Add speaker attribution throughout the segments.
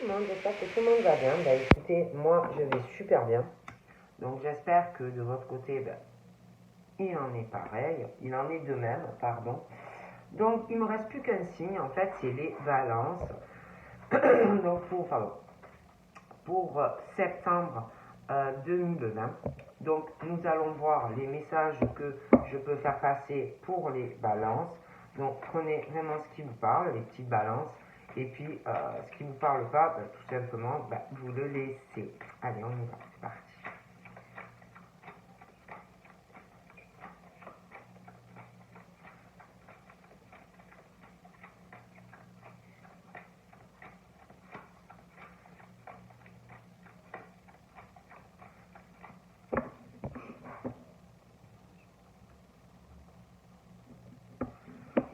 Speaker 1: le monde, j'espère que tout le monde va bien. Bah écoutez, moi je vais super bien. Donc j'espère que de votre côté, il en est pareil, il en est de même, pardon. Donc il me reste plus qu'un signe, en fait c'est les balances. Donc pour septembre 2020. Donc nous allons voir les messages que je peux faire passer pour les balances. Donc prenez vraiment ce qui vous parle, les petites balances. Et puis ce qui ne vous parle pas, tout simplement, vous le laissez. Allez, on y va, c'est parti.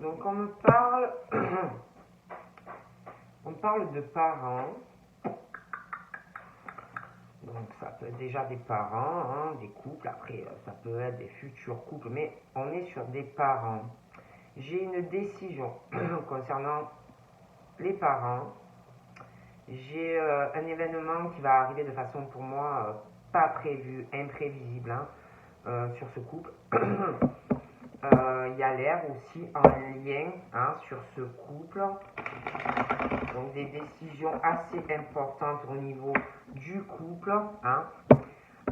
Speaker 1: Donc on me parle, on parle de parents. Donc ça peut être déjà des parents, hein, des couples, après ça peut être des futurs couples, mais on est sur des parents. J'ai une décision concernant les parents. J'ai un événement qui va arriver de façon pour moi pas prévue, imprévisible sur ce couple. Il y a l'air aussi en lien sur ce couple. Donc des décisions assez importantes au niveau du couple.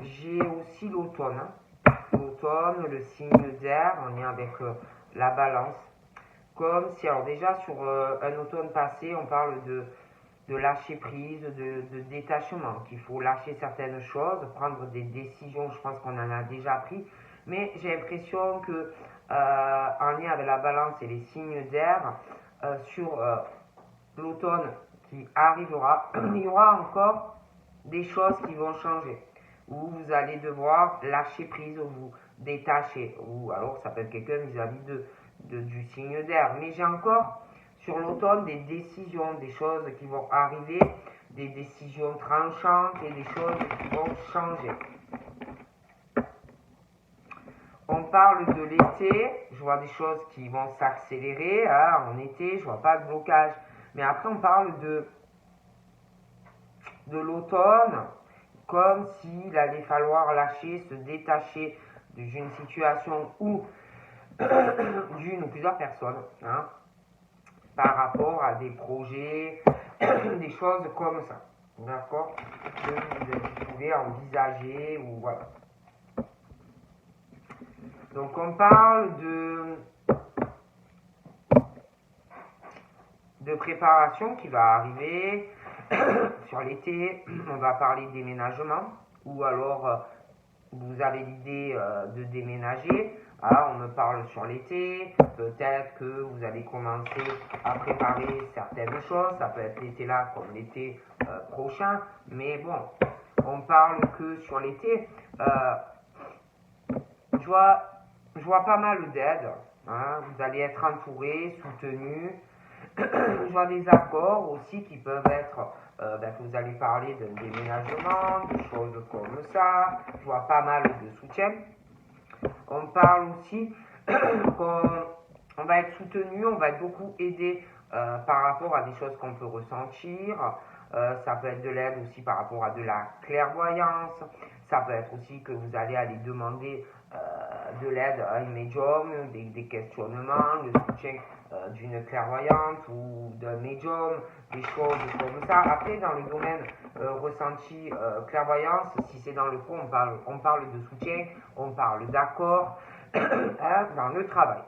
Speaker 1: J'ai aussi l'automne. L'automne, le signe d'air, on est avec la balance. Comme si, alors déjà sur un automne passé, on parle de lâcher prise, de détachement, qu'il faut lâcher certaines choses, prendre des décisions, je pense qu'on en a déjà pris, mais j'ai l'impression que en lien avec la balance et les signes d'air, sur l'automne qui arrivera, il y aura encore des choses qui vont changer, où vous allez devoir lâcher prise, ou vous détacher, ou alors ça peut être quelqu'un vis-à-vis du signe d'air, mais j'ai encore sur l'automne des décisions, des choses qui vont arriver, des décisions tranchantes et des choses qui vont changer. On parle de l'été, je vois des choses qui vont s'accélérer en été, je vois pas de blocage. Mais après on parle de l'automne, comme s'il allait falloir lâcher, se détacher d'une situation ou d'une ou plusieurs personnes, par rapport à des projets, des choses comme ça, d'accord, que vous pouvez envisager, ou voilà. Donc on parle de préparation qui va arriver sur l'été. On va parler de déménagement, ou alors vous avez l'idée de déménager. On me parle sur l'été, peut-être que vous allez commencer à préparer certaines choses, ça peut être l'été là comme l'été prochain, mais bon, on parle que sur l'été. Je vois pas mal d'aide, vous allez être entouré, soutenu. Je vois des accords aussi qui peuvent être, que vous allez parler d'un déménagement, de choses comme ça. Je vois pas mal de soutien. On parle aussi qu'on va être soutenu, on va être beaucoup aidé par rapport à des choses qu'on peut ressentir. Ça peut être de l'aide aussi par rapport à de la clairvoyance. Ça peut être aussi que vous allez aller demander de l'aide à une médium, des questionnements, le soutien d'une clairvoyante ou d'un médium, des choses comme ça. Après, dans le domaine ressenti clairvoyance, si c'est dans le fond, on parle de soutien, on parle d'accord dans le travail.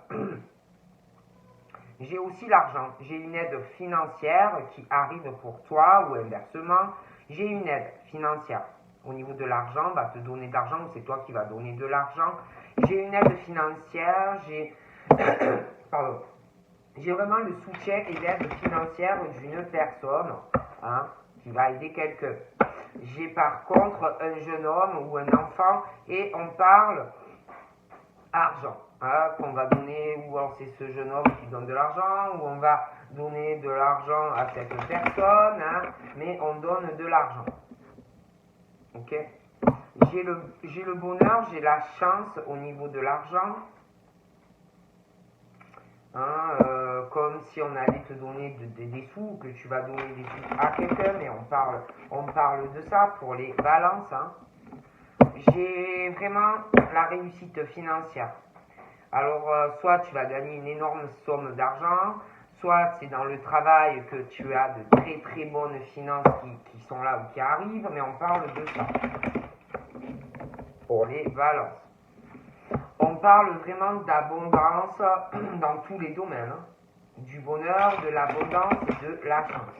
Speaker 1: J'ai aussi l'argent, j'ai une aide financière qui arrive pour toi, ou inversement, j'ai une aide financière. Au niveau de l'argent, on va te donner de l'argent, ou c'est toi qui vas donner de l'argent. J'ai une aide financière, j'ai vraiment le soutien et l'aide financière d'une personne qui va aider quelqu'un. J'ai par contre un jeune homme ou un enfant, et on parle argent, qu'on va donner, ou alors c'est ce jeune homme qui donne de l'argent, ou on va donner de l'argent à cette personne, mais on donne de l'argent. Ok. J'ai le bonheur, j'ai la chance au niveau de l'argent. hein, comme si on allait te donner des sous, que tu vas donner des sous à quelqu'un, mais on parle de ça pour les balances. Hein. J'ai vraiment la réussite financière. Alors, soit tu vas gagner une énorme somme d'argent, soit c'est dans le travail que tu as de très très bonnes finances qui sont là ou qui arrivent, mais on parle de ça pour les balances. On parle vraiment d'abondance dans tous les domaines, hein. Du bonheur, de l'abondance et de la chance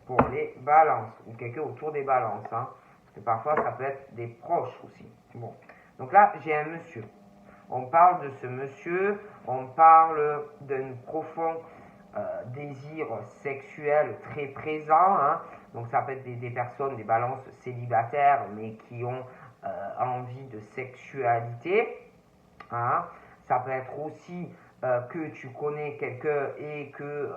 Speaker 1: pour les balances, ou quelqu'un autour des balances, hein. Parce que parfois ça peut être des proches aussi. Bon. Donc là, j'ai un monsieur. On parle de ce monsieur, on parle d'un profond désir sexuel très présent. Hein. Donc ça peut être des personnes, des balances célibataires, mais qui ont envie de sexualité. Hein. Ça peut être aussi que tu connais quelqu'un et que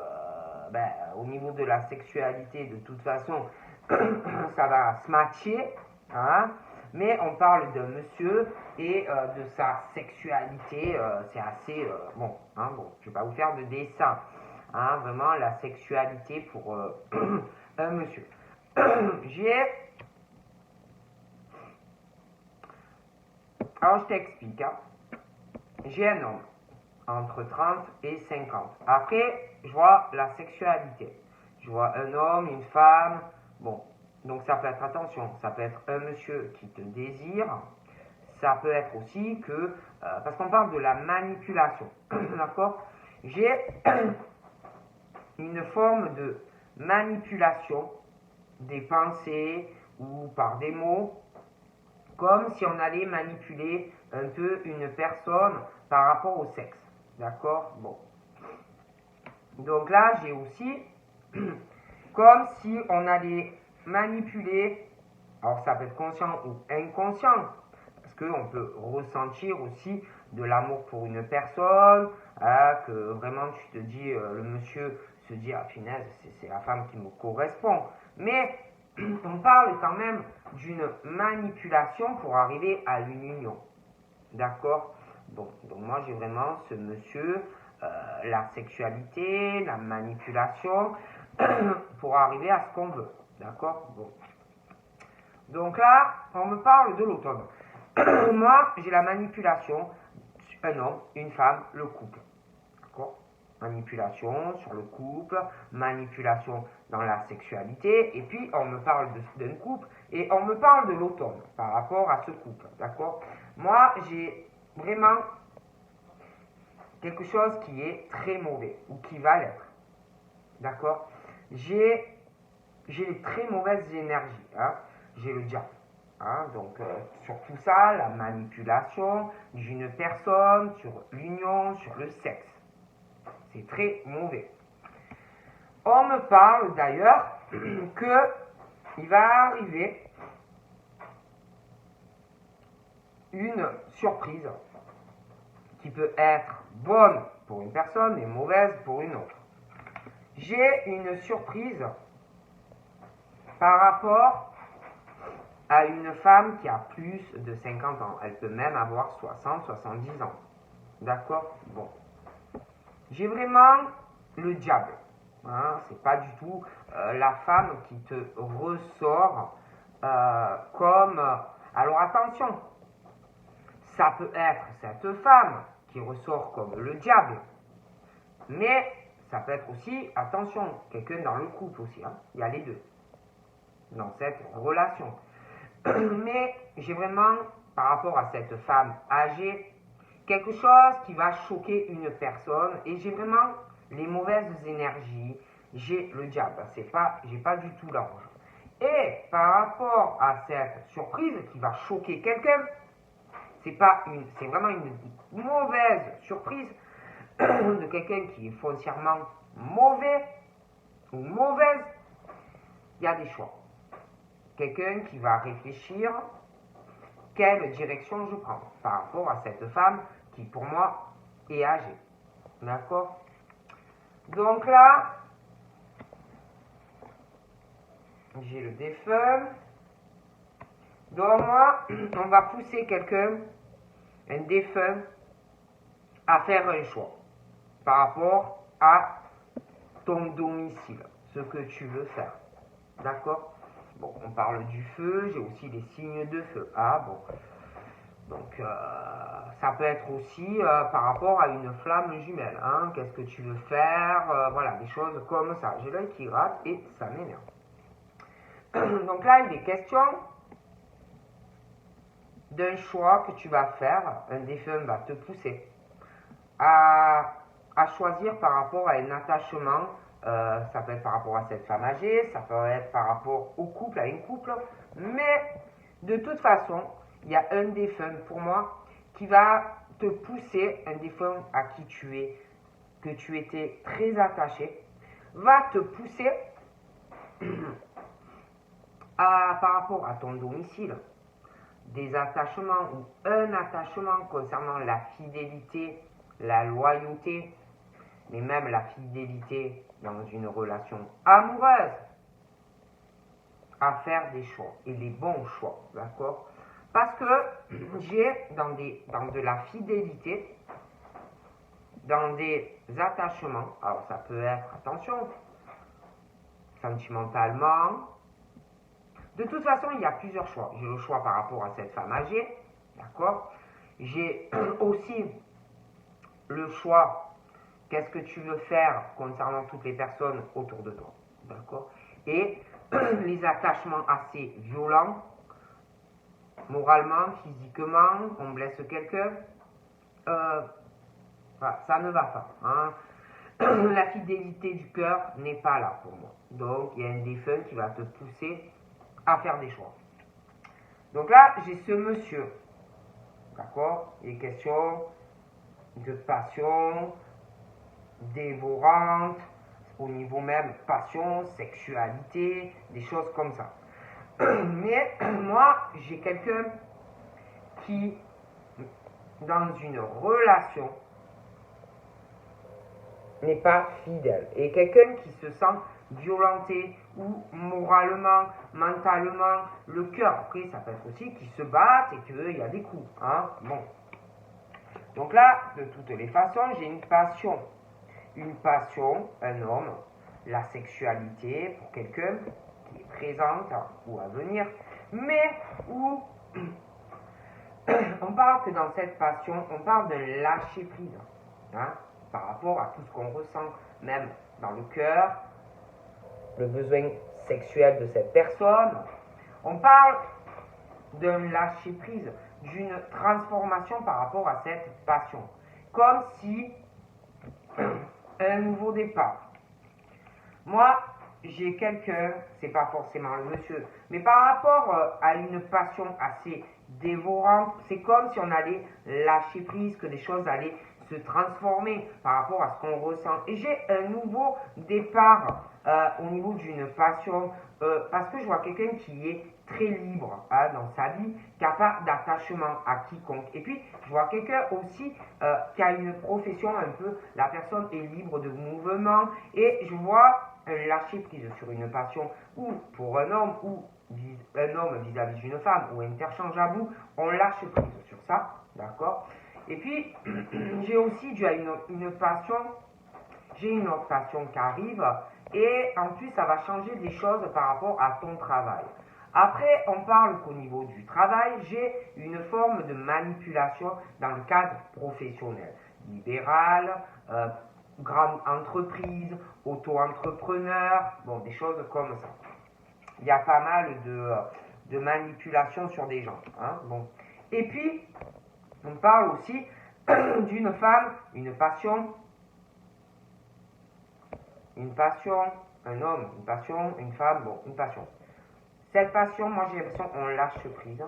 Speaker 1: au niveau de la sexualité, de toute façon, ça va se matcher. Hein. Mais on parle d'un monsieur et de sa sexualité, c'est assez bon. Hein, bon, je ne vais pas vous faire de dessin. Hein, vraiment la sexualité pour un monsieur. Alors je t'explique. Hein. J'ai un homme entre 30 et 50. Après, je vois la sexualité. Je vois un homme, une femme. Bon, donc ça peut être, attention, ça peut être un monsieur qui te désire. Ça peut être aussi que, parce qu'on parle de la manipulation, d'accord? J'ai une forme de manipulation des pensées ou par des mots, comme si on allait manipuler un peu une personne par rapport au sexe. D'accord? Bon. Donc là, j'ai aussi comme si on allait manipuler, alors ça peut être conscient ou inconscient, parce qu'on peut ressentir aussi de l'amour pour une personne, que vraiment tu te dis, le monsieur se dit, ah punaise, c'est la femme qui me correspond. Mais on parle quand même d'une manipulation pour arriver à une union. D'accord? Bon, donc moi j'ai vraiment ce monsieur, la sexualité, la manipulation, pour arriver à ce qu'on veut. D'accord? Bon. Donc là, on me parle de l'automne. Moi, j'ai la manipulation, un homme, une femme, le couple. D'accord? Manipulation sur le couple, manipulation dans la sexualité, et puis on me parle d'un couple, et on me parle de l'automne par rapport à ce couple. D'accord? Moi, j'ai vraiment quelque chose qui est très mauvais, ou qui va l'être. D'accord? J'ai les très mauvaises énergies. Hein? J'ai le diable. Hein? Donc, sur tout ça, la manipulation d'une personne, sur l'union, sur le sexe. C'est très mauvais. On me parle d'ailleurs qu'il va arriver une surprise qui peut être bonne pour une personne et mauvaise pour une autre. J'ai une surprise par rapport à une femme qui a plus de 50 ans. Elle peut même avoir 60, 70 ans. D'accord? Bon. J'ai vraiment le diable. Hein? C'est pas du tout la femme qui te ressort comme... alors attention, ça peut être cette femme qui ressort comme le diable, mais ça peut être aussi, attention, quelqu'un dans le couple aussi. Hein? Il y a les deux dans cette relation. Mais j'ai vraiment, par rapport à cette femme âgée, quelque chose qui va choquer une personne, et j'ai vraiment les mauvaises énergies, j'ai le diable, j'ai pas du tout l'ange. Et par rapport à cette surprise qui va choquer quelqu'un, c'est vraiment une mauvaise surprise de quelqu'un qui est foncièrement mauvais ou mauvaise. Il y a des choix. Quelqu'un qui va réfléchir quelle direction je prends par rapport à cette femme qui pour moi est âgée. D'accord? Donc là, j'ai le défunt. Donc moi, on va pousser quelqu'un, un défunt, à faire un choix. par rapport à ton domicile, ce que tu veux faire. D'accord? Bon, on parle du feu, j'ai aussi des signes de feu. Ah bon. Donc, ça peut être aussi par rapport à une flamme jumelle. Hein? Qu'est-ce que tu veux faire? Voilà, des choses comme ça. J'ai l'œil qui rate et ça m'énerve. Donc là, il est question d'un choix que tu vas faire. Un défunt va te pousser à choisir par rapport à un attachement. Ça peut être par rapport à cette femme âgée, ça peut être par rapport au couple, à une couple. Mais de toute façon, il y a un défunt pour moi qui va te pousser, un défunt à qui que tu étais très attaché, va te pousser par rapport à ton domicile, des attachements ou un attachement concernant la fidélité, la loyauté, mais même la fidélité dans une relation amoureuse, à faire des choix, et les bons choix, d'accord? Parce que j'ai dans de la fidélité, dans des attachements, alors ça peut être, attention, sentimentalement. De toute façon, il y a plusieurs choix. J'ai le choix par rapport à cette femme âgée, d'accord? J'ai aussi le choix, qu'est-ce que tu veux faire concernant toutes les personnes autour de toi, d'accord? Et les attachements assez violents, moralement, physiquement, on blesse quelqu'un, voilà, ça ne va pas. Hein? La fidélité du cœur n'est pas là pour moi. Donc, il y a un défunt qui va te pousser à faire des choix. Donc là, j'ai ce monsieur, d'accord? Il est question de passion dévorante, au niveau même passion, sexualité, des choses comme ça. Mais moi, j'ai quelqu'un qui, dans une relation, n'est pas fidèle. Et quelqu'un qui se sent violenté ou moralement, mentalement, le cœur. Après, ça peut être aussi qui se battent et qu'il y a des coups. Hein? Bon. Donc là, de toutes les façons, j'ai une passion. Une passion, un homme, la sexualité pour quelqu'un qui est présente ou à venir, mais où on parle que dans cette passion, on parle de lâcher prise. Hein? Par rapport à tout ce qu'on ressent, même dans le cœur, le besoin sexuel de cette personne. On parle d'un lâcher prise, d'une transformation par rapport à cette passion. Comme si un nouveau départ. Moi, j'ai quelqu'un, c'est pas forcément le monsieur, mais par rapport à une passion assez dévorante, c'est comme si on allait lâcher prise, que les choses allaient se transformer par rapport à ce qu'on ressent. Et j'ai un nouveau départ au niveau d'une passion, parce que je vois quelqu'un qui est très libre hein, dans sa vie, qui n'a pas d'attachement à quiconque. Et puis, je vois quelqu'un aussi qui a une profession un peu, la personne est libre de mouvement, et je vois un lâcher prise sur une passion, ou pour un homme, ou un homme vis-à-vis d'une femme, ou interchangeable, on lâche prise sur ça, d'accord? Et puis, j'ai aussi dû à une passion, j'ai une autre passion qui arrive, et en plus, ça va changer des choses par rapport à ton travail. Après, on parle qu'au niveau du travail, j'ai une forme de manipulation dans le cadre professionnel, libéral, grande entreprise, auto-entrepreneur, bon, des choses comme ça. Il y a pas mal de manipulation sur des gens. Hein, bon. Et puis, on parle aussi d'une femme, une passion, un homme, une passion, une femme, bon, une passion. Cette passion, moi j'ai l'impression qu'on lâche prise.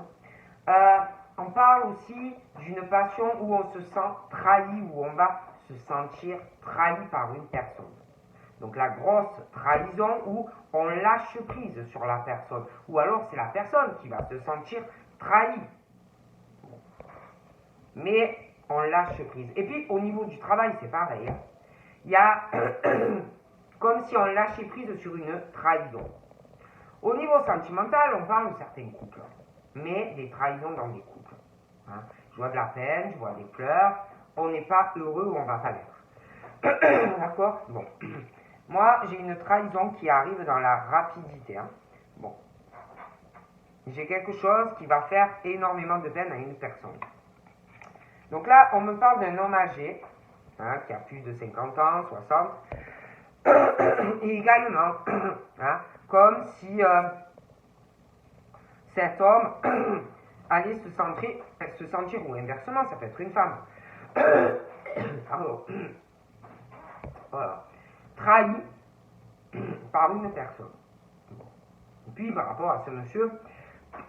Speaker 1: On parle aussi d'une passion où on se sent trahi, où on va se sentir trahi par une personne. Donc la grosse trahison où on lâche prise sur la personne. Ou alors c'est la personne qui va se sentir trahie. Mais on lâche prise. Et puis au niveau du travail, c'est pareil. Hein. Il y a comme si on lâchait prise sur une trahison. Au niveau sentimental, on parle de certains couples, mais des trahisons dans des couples. Hein. Je vois de la peine, je vois des pleurs, on n'est pas heureux ou on va pas l'être. D'accord? Bon. Moi, j'ai une trahison qui arrive dans la rapidité. Hein. Bon. J'ai quelque chose qui va faire énormément de peine à une personne. Donc là, on me parle d'un homme âgé, hein, qui a plus de 50 ans, 60, et également, hein, comme si cet homme allait se sentir, ou inversement, ça peut être une femme, pardon, voilà, trahi par une personne. Bon. Et puis, par rapport à ce monsieur,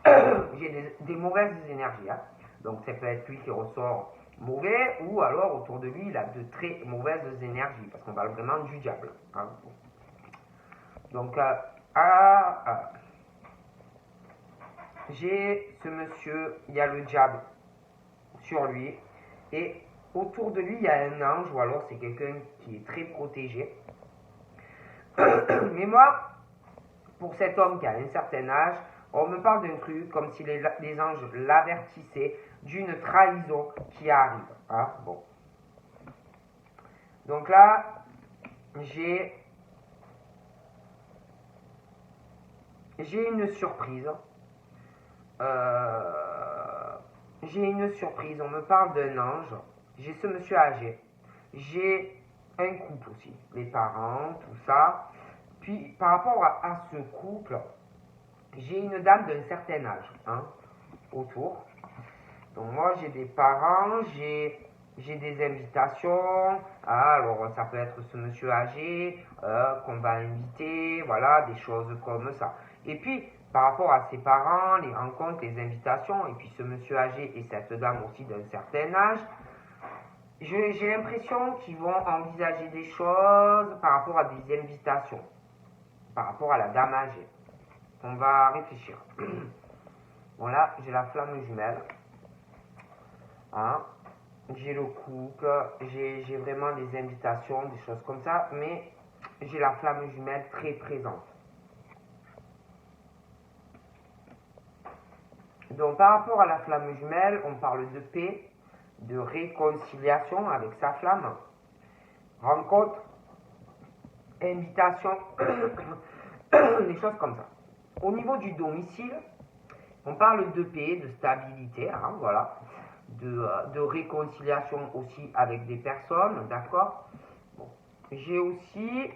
Speaker 1: j'ai des mauvaises énergies. Hein. Donc, ça peut être lui qui ressort mauvais, ou alors autour de lui, il a de très mauvaises énergies, parce qu'on parle vraiment du diable. Hein. Donc, j'ai ce monsieur, il y a le diable sur lui, et autour de lui, il y a un ange, ou alors c'est quelqu'un qui est très protégé. Mais moi, pour cet homme qui a un certain âge, on me parle d'un truc comme si les anges l'avertissaient d'une trahison qui arrive. Hein, bon. Donc là, j'ai une surprise. J'ai une surprise. On me parle d'un ange. J'ai ce monsieur âgé. J'ai un couple aussi. Les parents, tout ça. Puis, par rapport à ce couple, j'ai une dame d'un certain âge, hein, autour. Donc moi, j'ai des parents, j'ai des invitations. Ah, alors, ça peut être ce monsieur âgé qu'on va inviter, voilà, des choses comme ça. Et puis, par rapport à ses parents, les rencontres, les invitations, et puis ce monsieur âgé et cette dame aussi d'un certain âge, j'ai l'impression qu'ils vont envisager des choses par rapport à des invitations, par rapport à la dame âgée. On va réfléchir. Bon là, j'ai la flamme jumelle. Hein. J'ai le couple, j'ai vraiment des invitations, des choses comme ça, mais j'ai la flamme jumelle très présente. Donc par rapport à la flamme jumelle, on parle de paix, de réconciliation avec sa flamme, rencontre, invitation, des choses comme ça. Au niveau du domicile, on parle de paix, de stabilité, hein, voilà, de réconciliation aussi avec des personnes, d'accord. Bon. J'ai aussi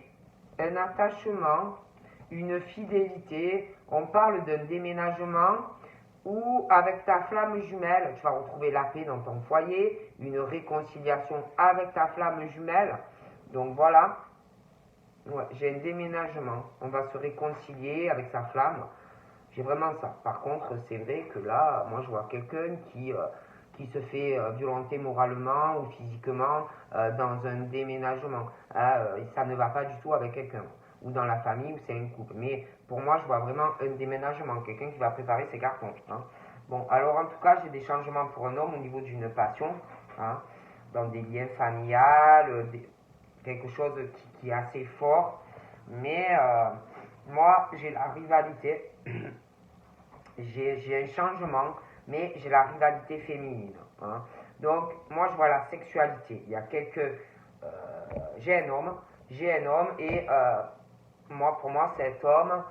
Speaker 1: un attachement, une fidélité, on parle d'un déménagement où avec ta flamme jumelle, tu vas retrouver la paix dans ton foyer, une réconciliation avec ta flamme jumelle. Donc voilà, ouais, j'ai un déménagement, on va se réconcilier avec sa flamme. J'ai vraiment ça. Par contre, c'est vrai que là, moi je vois quelqu'un qui se fait violenter moralement ou physiquement dans un déménagement. Ça ne va pas du tout avec quelqu'un. Ou dans la famille ou c'est un couple. Mais pour moi, je vois vraiment un déménagement. Quelqu'un qui va préparer ses cartons. Hein. Bon, alors en tout cas, j'ai des changements pour un homme au niveau d'une passion. Hein, dans des liens familiales, quelque chose qui est assez fort. Mais moi, j'ai la rivalité. J'ai un changement, mais j'ai la rivalité féminine. Hein. Donc, moi, je vois la sexualité. Il y a quelques... j'ai un homme, et pour moi, cet homme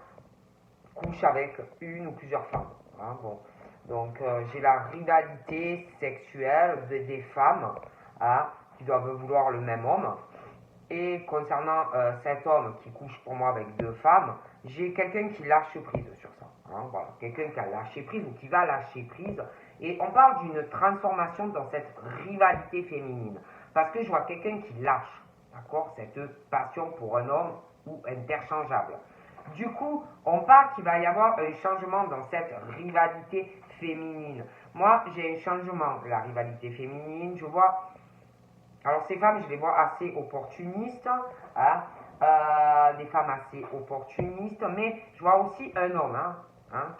Speaker 1: couche avec une ou plusieurs femmes. Hein, bon. Donc, j'ai la rivalité sexuelle des femmes hein, qui doivent vouloir le même homme. Et concernant cet homme qui couche pour moi avec deux femmes, j'ai quelqu'un qui lâche prise sur ça. Hein, voilà. Quelqu'un qui a lâché prise ou qui va lâcher prise. Et on parle d'une transformation dans cette rivalité féminine. Parce que je vois quelqu'un qui lâche, d'accord, cette passion pour un homme ou interchangeable. Du coup, on parle qu'il va y avoir un changement dans cette rivalité féminine. Moi, j'ai un changement de la rivalité féminine. Je vois... Alors ces femmes, je les vois assez opportunistes, hein, des femmes assez opportunistes, mais je vois aussi un homme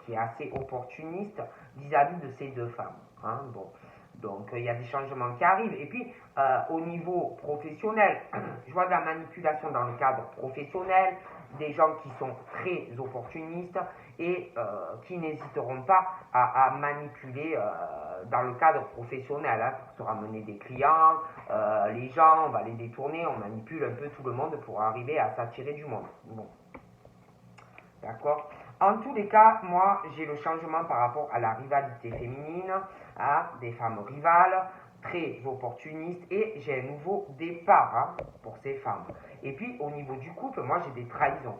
Speaker 1: qui est assez opportuniste vis-à-vis de ces deux femmes. Hein, bon. Donc il y a des changements qui arrivent. Et puis au niveau professionnel, je vois de la manipulation dans le cadre professionnel, des gens qui sont très opportunistes et qui n'hésiteront pas à manipuler dans le cadre professionnel hein, pour se ramener des clients, les gens, on va les détourner, on manipule un peu tout le monde pour arriver à s'attirer du monde. Bon. D'accord. En tous les cas, moi, j'ai le changement par rapport à la rivalité féminine, à des femmes rivales, très opportunistes, et j'ai un nouveau départ hein, pour ces femmes. Et puis, au niveau du couple, moi, j'ai des trahisons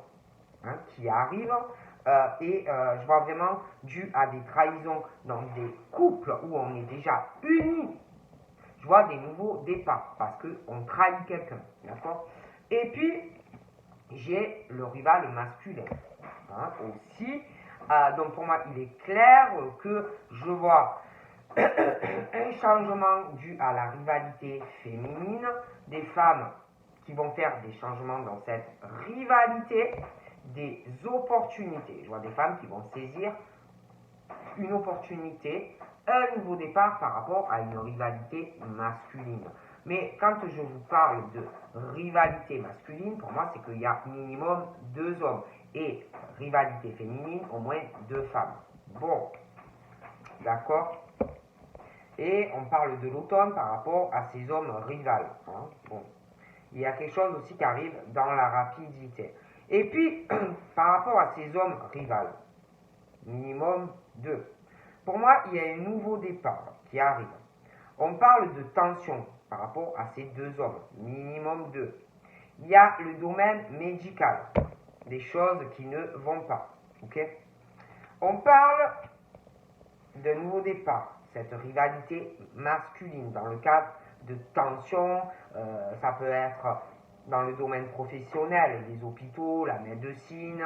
Speaker 1: hein, qui arrivent, je vois vraiment dû à des trahisons dans des couples où on est déjà unis, je vois des nouveaux départs, parce qu'on trahit quelqu'un, d'accord. Et puis, j'ai le rival masculin. Hein, aussi. Donc pour moi, il est clair que je vois un changement dû à la rivalité féminine, des femmes qui vont faire des changements dans cette rivalité, des opportunités. Je vois des femmes qui vont saisir une opportunité, un nouveau départ par rapport à une rivalité masculine. Mais quand je vous parle de rivalité masculine, pour moi, c'est qu'il y a minimum 2 hommes. Et rivalité féminine, au moins 2 femmes. Bon, d'accord. Et on parle de l'automne par rapport à ces hommes rivales. Hein. Bon. Il y a quelque chose aussi qui arrive dans la rapidité. Et puis, par rapport à ces hommes rivales, minimum 2. Pour moi, il y a un nouveau départ qui arrive. On parle de tension par rapport à ces 2 hommes, minimum 2. Il y a le domaine médical, des choses qui ne vont pas. Okay. On parle d'un nouveau départ, cette rivalité masculine dans le cadre de tension, ça peut être dans le domaine professionnel, les hôpitaux, la médecine,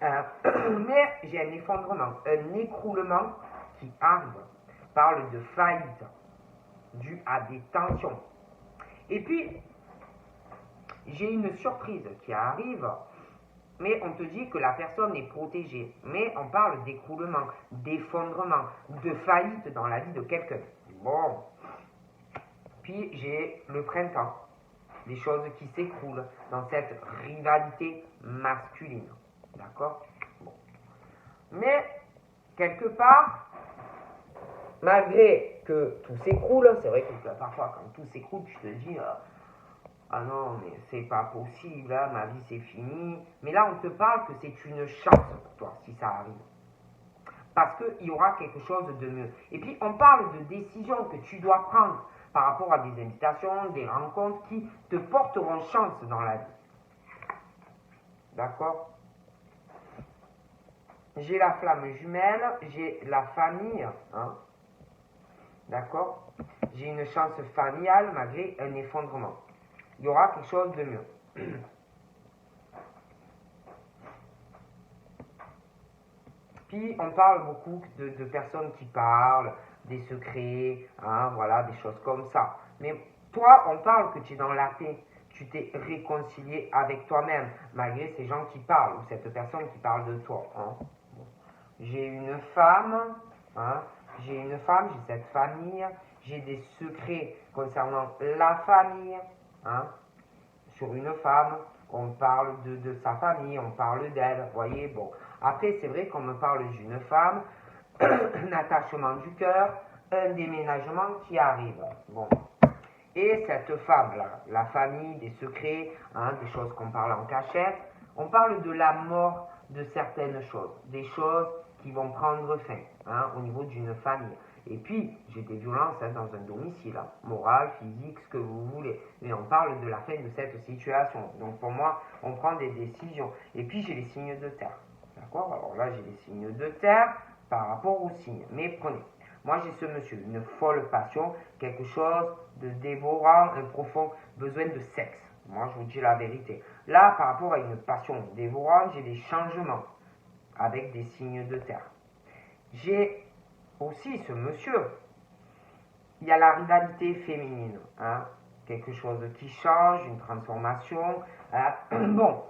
Speaker 1: mais j'ai un effondrement, un écroulement qui arrive. On parle de faillite due à des tensions. Et puis, j'ai une surprise qui arrive, mais on te dit que la personne est protégée. Mais on parle d'écroulement, d'effondrement, de faillite dans la vie de quelqu'un. Bon. Puis j'ai le printemps, des choses qui s'écroulent dans cette rivalité masculine. D'accord? Bon. Mais, quelque part, malgré que tout s'écroule, c'est vrai que parfois quand tout s'écroule, tu te dis... ah non, mais c'est pas possible, hein, ma vie c'est fini. Mais là, on te parle que c'est une chance pour toi, si ça arrive. Parce qu'il y aura quelque chose de mieux. Et puis, on parle de décisions que tu dois prendre par rapport à des invitations, des rencontres qui te porteront chance dans la vie. D'accord? J'ai la flamme jumelle, j'ai la famille, hein? D'accord? J'ai une chance familiale malgré un effondrement. Il y aura quelque chose de mieux. Puis on parle beaucoup de personnes qui parlent, des secrets, hein, voilà, des choses comme ça. Mais toi, on parle que tu es dans la paix, tu t'es réconcilié avec toi-même, malgré ces gens qui parlent, ou cette personne qui parle de toi. Hein. J'ai une femme, hein, j'ai cette famille, j'ai des secrets concernant la famille, hein, sur une femme, on parle de sa famille, on parle d'elle, vous voyez, bon. Après, c'est vrai qu'on me parle d'une femme, un attachement du cœur, un déménagement qui arrive, bon. Et cette femme-là, la famille, des secrets, hein, des choses qu'on parle en cachette, on parle de la mort de certaines choses, des choses qui vont prendre fin, hein, au niveau d'une famille. Et puis, j'ai des violences hein, dans un domicile, hein, morale, physique, ce que vous voulez. Mais on parle de la fin de cette situation. Donc pour moi, on prend des décisions. Et puis, j'ai les signes de terre. D'accord? Alors là, j'ai les signes de terre par rapport aux signes. Mais prenez. Moi, j'ai ce monsieur, une folle passion, quelque chose de dévorant, un profond besoin de sexe. Moi, je vous dis la vérité. Là, par rapport à une passion dévorante, j'ai des changements avec des signes de terre. J'ai aussi ce monsieur, il y a la rivalité féminine, hein, quelque chose qui change, une transformation, bon.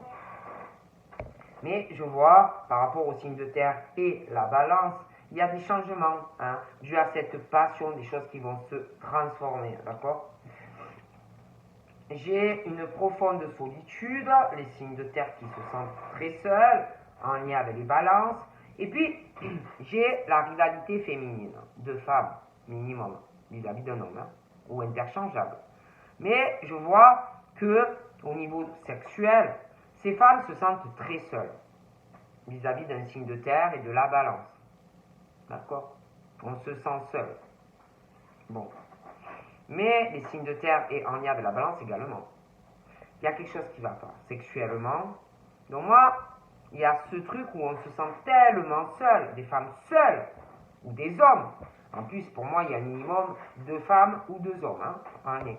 Speaker 1: Mais je vois, par rapport au signe de terre et la balance, il y a des changements, hein, dû à cette passion, des choses qui vont se transformer, d'accord? j'ai une profonde solitude, les signes de terre qui se sentent très seuls, en lien avec les balances. Et puis, j'ai la rivalité féminine, deux femmes minimum, vis-à-vis d'un homme, hein, ou interchangeable. Mais je vois que, au niveau sexuel, ces femmes se sentent très seules, vis-à-vis d'un signe de terre et de la balance. D'accord? On se sent seul. Bon. Mais les signes de terre et en lien avec la balance également. Il y a quelque chose qui ne va pas, sexuellement. Donc moi, il y a ce truc où on se sent tellement seul, des femmes seules, ou des hommes. En plus, pour moi, il y a un minimum 2 femmes ou 2 hommes. Hein, il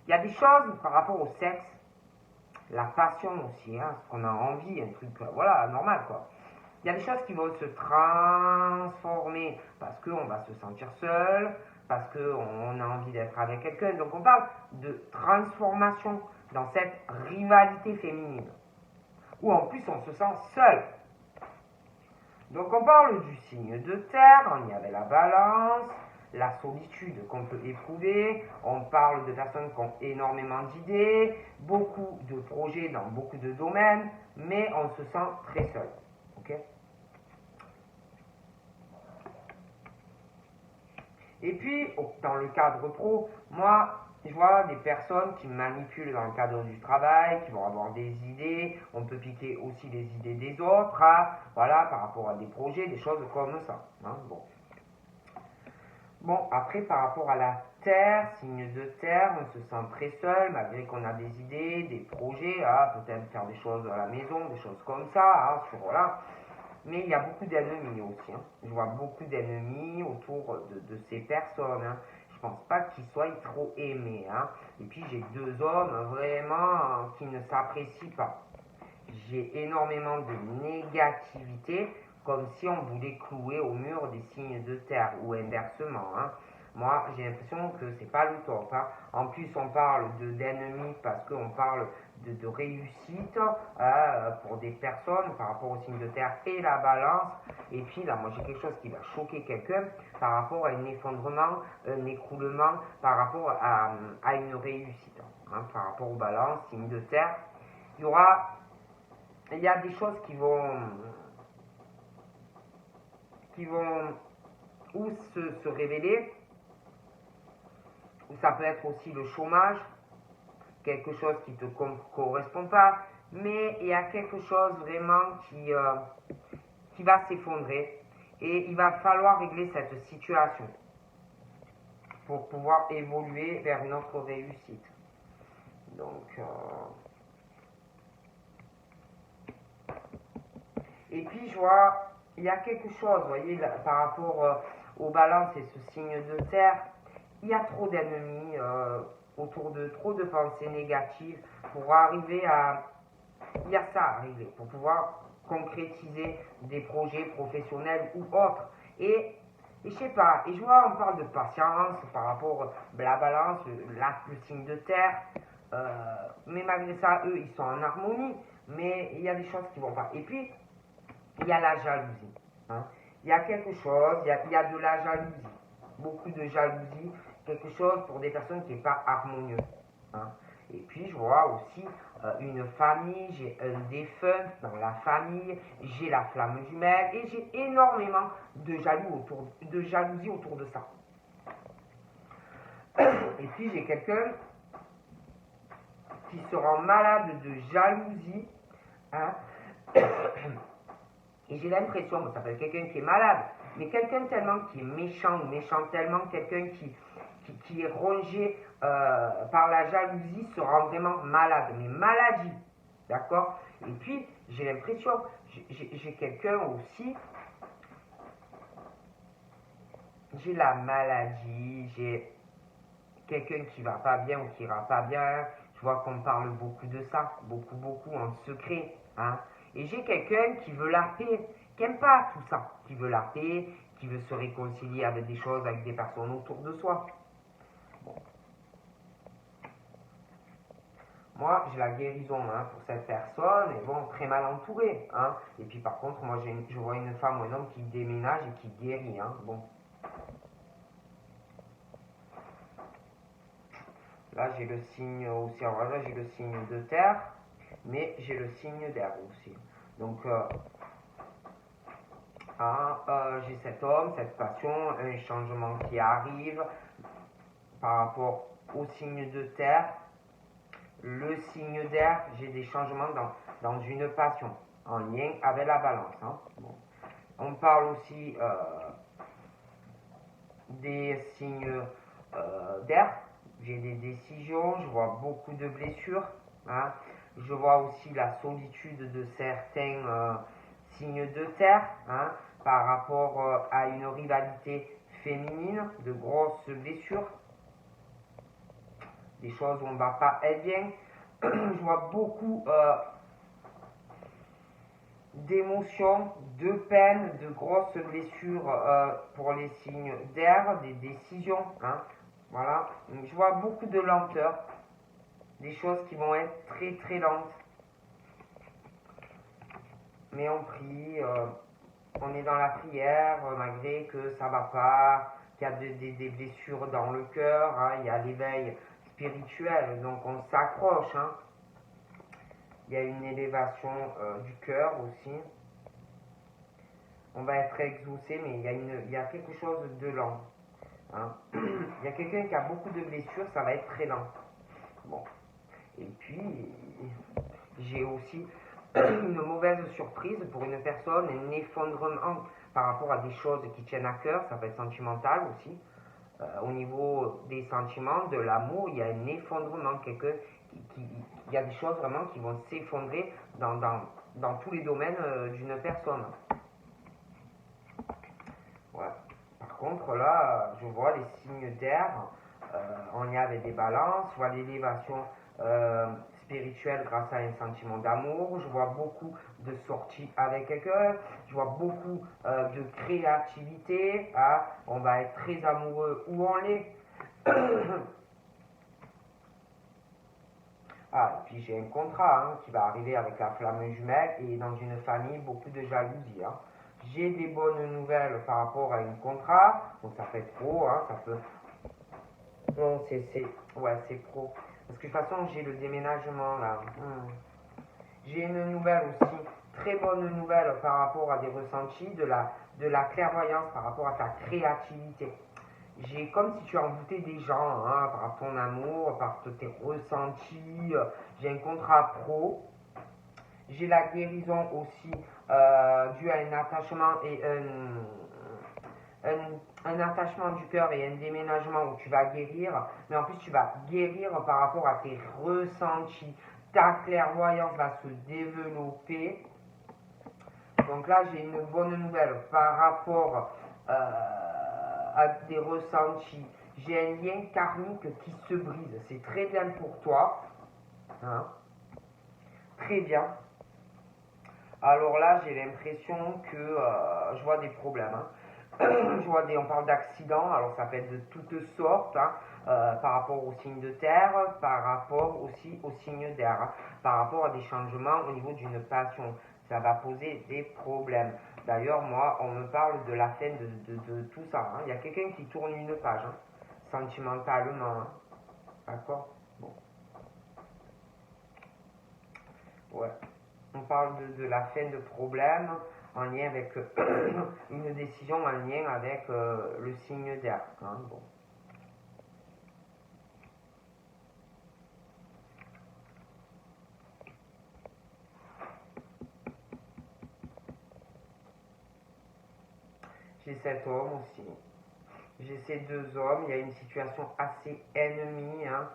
Speaker 1: y a des choses par rapport au sexe, la passion aussi, hein, ce qu'on a envie, un truc, voilà, normal quoi. Il y a des choses qui vont se transformer parce qu'on va se sentir seul, parce qu'on a envie d'être avec quelqu'un. Donc on parle de transformation dans cette rivalité féminine, où en plus on se sent seul. Donc on parle du signe de terre, on y avait la balance, la solitude qu'on peut éprouver, on parle de personnes qui ont énormément d'idées, beaucoup de projets dans beaucoup de domaines, mais on se sent très seul. Okay. Et puis, dans le cadre pro, moi, je vois des personnes qui manipulent dans le cadre du travail, qui vont avoir des idées, on peut piquer aussi les idées des autres, hein, voilà, par rapport à des projets, des choses comme ça. Hein, bon, après, par rapport à la terre, signe de terre, on se sent très seul, malgré qu'on a des idées, des projets, hein, peut-être faire des choses à la maison, des choses comme ça, hein, voilà. Mais il y a beaucoup d'ennemis aussi. Hein. Je vois beaucoup d'ennemis autour de ces personnes. Hein. Je pense pas qu'ils soient trop aimés. Hein. Et puis j'ai 2 hommes vraiment qui ne s'apprécient pas. J'ai énormément de négativité, comme si on voulait clouer au mur des signes de terre, ou inversement. Hein. Moi, j'ai l'impression que c'est pas le top. Hein. En plus, on parle d'ennemis parce qu'on parle de réussite pour des personnes par rapport au signe de terre et la balance. Et puis là, moi, j'ai quelque chose qui va choquer quelqu'un par rapport à un effondrement, un écroulement, par rapport à une réussite. Hein. Par rapport aux balances, signe de terre, il y a des choses qui vont ou se révéler, ou ça peut être aussi le chômage, quelque chose qui ne te correspond pas, mais il y a quelque chose vraiment qui va s'effondrer et il va falloir régler cette situation pour pouvoir évoluer vers une autre réussite. Donc, et puis je vois, il y a quelque chose, vous voyez, là, par rapport aux balances et ce signe de terre, il y a trop d'ennemis autour de trop de pensées négatives pour arriver à... Il y a ça à arriver, pour pouvoir concrétiser des projets professionnels ou autres. Et je sais pas, et je vois, on parle de patience par rapport à la balance, le signe de terre, mais malgré ça, eux, ils sont en harmonie, mais il y a des choses qui vont pas. Et puis, il y a la jalousie. Hein. Il y a quelque chose, il y a de la jalousie, beaucoup de jalousie, quelque chose pour des personnes qui n'est pas harmonieux. Hein. Et puis je vois aussi une famille, j'ai un défunt dans la famille, j'ai la flamme jumelle et j'ai énormément de jalousie autour de ça. Et puis j'ai quelqu'un qui se rend malade de jalousie. Hein. Et j'ai l'impression, ça peut être quelqu'un qui est malade, mais quelqu'un tellement qui est méchant tellement quelqu'un qui est rongé par la jalousie se rend vraiment malade, mais maladie, d'accord? Et puis, j'ai l'impression, j'ai quelqu'un aussi, j'ai la maladie, j'ai quelqu'un qui va pas bien ou qui ira pas bien, je vois qu'on parle beaucoup de ça, beaucoup en secret, hein? Et j'ai quelqu'un qui veut la paix, qui n'aime pas tout ça, qui veut la paix, qui veut se réconcilier avec des choses, avec des personnes autour de soi. Bon. Moi, j'ai la guérison pour cette personne, et bon, très mal entourée. Hein. Et puis par contre, moi, je vois une femme ou un homme qui déménage et qui guérit. Hein. Bon. Là, j'ai le signe aussi. Alors là, j'ai le signe de terre, mais j'ai le signe d'air aussi. Donc, j'ai cet homme, cette passion, un changement qui arrive par rapport au signe de terre. Le signe d'air, j'ai des changements dans une passion, en lien avec la balance. Hein. Bon. On parle aussi des signes d'air. J'ai des décisions, je vois beaucoup de blessures. Hein. Je vois aussi la solitude de certains signes de terre hein, par rapport à une rivalité féminine, de grosses blessures, des choses où on ne va pas être bien. Je vois beaucoup d'émotions, de peine, de grosses blessures pour les signes d'air, des décisions. Hein. Voilà. Je vois beaucoup de lenteur, des choses qui vont être très très lentes. Mais on prie, on est dans la prière, malgré que ça va pas, qu'il y a des blessures dans le cœur, hein, il y a l'éveil spirituel, donc on s'accroche. Hein. Il y a une élévation du cœur aussi. On va être exaucé, mais il y a quelque chose de lent. Hein. Il y a quelqu'un qui a beaucoup de blessures, ça va être très lent. Bon. Et puis, j'ai aussi une mauvaise surprise pour une personne, un effondrement par rapport à des choses qui tiennent à cœur, ça peut être sentimental aussi. Au niveau des sentiments, de l'amour, il y a un effondrement, il y a des choses vraiment qui vont s'effondrer dans tous les domaines d'une personne. Ouais. Par contre, là, je vois les signes d'air en lien avec des balances, je vois l'élévation spirituelle grâce à un sentiment d'amour, je vois beaucoup de sorties avec quelqu'un, je vois beaucoup de créativité, hein, on va être très amoureux où on l'est. Ah, et puis j'ai un contrat hein, qui va arriver avec la flamme jumelle et dans une famille, beaucoup de jalousie. Hein. J'ai des bonnes nouvelles par rapport à un contrat, donc ça peut être pro, hein, ça peut... Non, c'est pro. Parce que de toute façon, j'ai le déménagement là. J'ai une nouvelle aussi, très bonne nouvelle par rapport à des ressentis, de la clairvoyance par rapport à ta créativité. J'ai comme si tu envoûtais des gens hein, par ton amour, par tes ressentis. J'ai un contrat pro. J'ai la guérison aussi due à un attachement et un attachement du cœur et un déménagement où tu vas guérir, mais en plus tu vas guérir par rapport à tes ressentis. Ta clairvoyance va se développer. Donc là, j'ai une bonne nouvelle par rapport à des ressentis. J'ai un lien karmique qui se brise. C'est très bien pour toi. Hein. Très bien. Alors là, j'ai l'impression que je vois des problèmes. Hein. On parle d'accidents, alors ça peut être de toutes sortes, hein, par rapport au signe de terre, par rapport aussi au signe d'air, hein, par rapport à des changements au niveau d'une passion. Ça va poser des problèmes. D'ailleurs, moi, on me parle de la fin de tout ça. Hein. Il y a quelqu'un qui tourne une page, hein, sentimentalement. Hein. D'accord. Bon. Ouais. On parle de la fin de problèmes en lien avec une décision en lien avec le signe d'air. Hein, bon. J'ai cet homme aussi. J'ai ces deux hommes. Il y a une situation assez ennemie hein,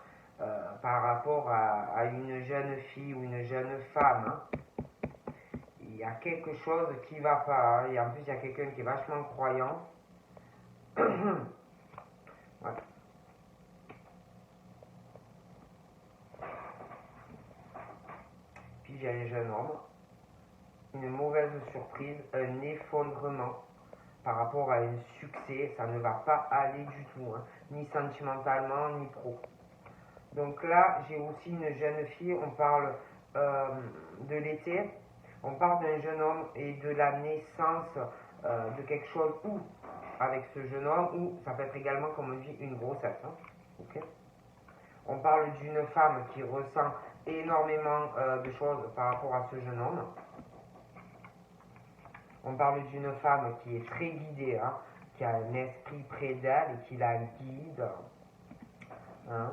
Speaker 1: par rapport à une jeune fille ou une jeune femme. Hein. Il y a quelque chose qui va pas. Hein, et en plus, il y a quelqu'un qui est vachement croyant. Ouais. Puis j'ai un jeune homme. Une mauvaise surprise, un effondrement par rapport à un succès, ça ne va pas aller du tout, hein, ni sentimentalement, ni pro. Donc là, j'ai aussi une jeune fille, on parle de l'été, on parle d'un jeune homme et de la naissance de quelque chose ou avec ce jeune homme, ou ça peut être également, comme on dit, une grossesse. Hein, okay. On parle d'une femme qui ressent énormément de choses par rapport à ce jeune homme. On parle d'une femme qui est très guidée, hein, qui a un esprit près d'elle et qui la guide. Hein.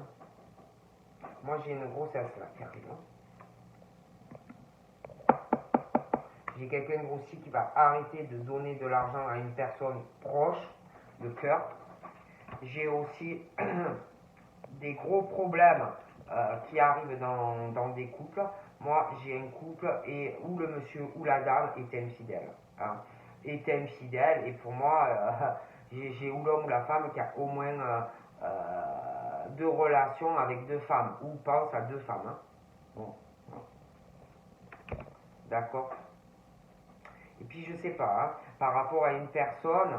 Speaker 1: Moi, j'ai une grossesse là qui arrive. Hein. J'ai quelqu'un aussi qui va arrêter de donner de l'argent à une personne proche, de cœur. J'ai aussi des gros problèmes qui arrivent dans des couples. Moi, j'ai un couple et où le monsieur ou la dame est infidèle. Hein, est infidèle et pour moi, j'ai ou l'homme ou la femme qui a au moins 2 relations avec 2 femmes ou pense à 2 femmes. Hein. Bon. D'accord. Et puis je sais pas, hein, par rapport à une personne,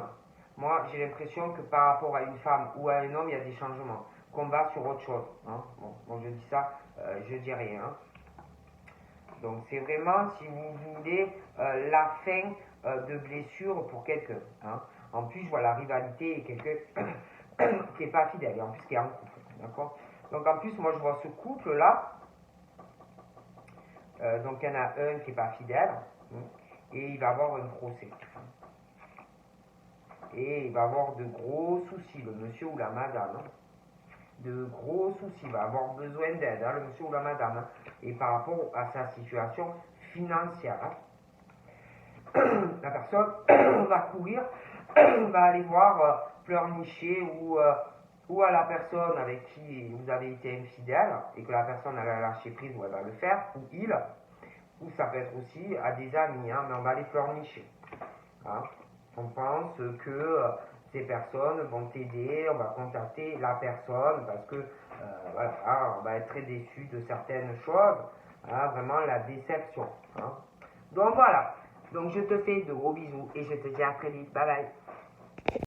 Speaker 1: moi j'ai l'impression que par rapport à une femme ou à un homme, il y a des changements. Qu'on va sur autre chose. Hein. Bon, je dis ça, je dis rien. Hein. Donc c'est vraiment, si vous voulez, la fin de blessure pour quelqu'un. Hein. En plus, je vois la rivalité et quelqu'un qui n'est pas fidèle, et en plus qui est en couple. D'accord. Donc en plus, moi je vois ce couple-là. Donc il y en a un qui n'est pas fidèle. Et il va avoir un procès. Et il va avoir de gros soucis, le monsieur ou la madame. Hein. De gros soucis, il va avoir besoin d'aide, hein, le monsieur ou la madame. Hein. Et par rapport à sa situation financière. Hein. La personne va courir, va aller voir pleurnicher ou à la personne avec qui vous avez été infidèle et que la personne a lâché prise ou elle va le faire, ou il, ou ça peut être aussi à des amis, hein, mais on va les pleurnicher. Hein. On pense que ces personnes vont t'aider, on va contacter la personne parce que voilà, hein, on va être très déçu de certaines choses, hein, vraiment la déception. Hein. Donc voilà, donc je te fais de gros bisous et je te dis à très vite, bye bye.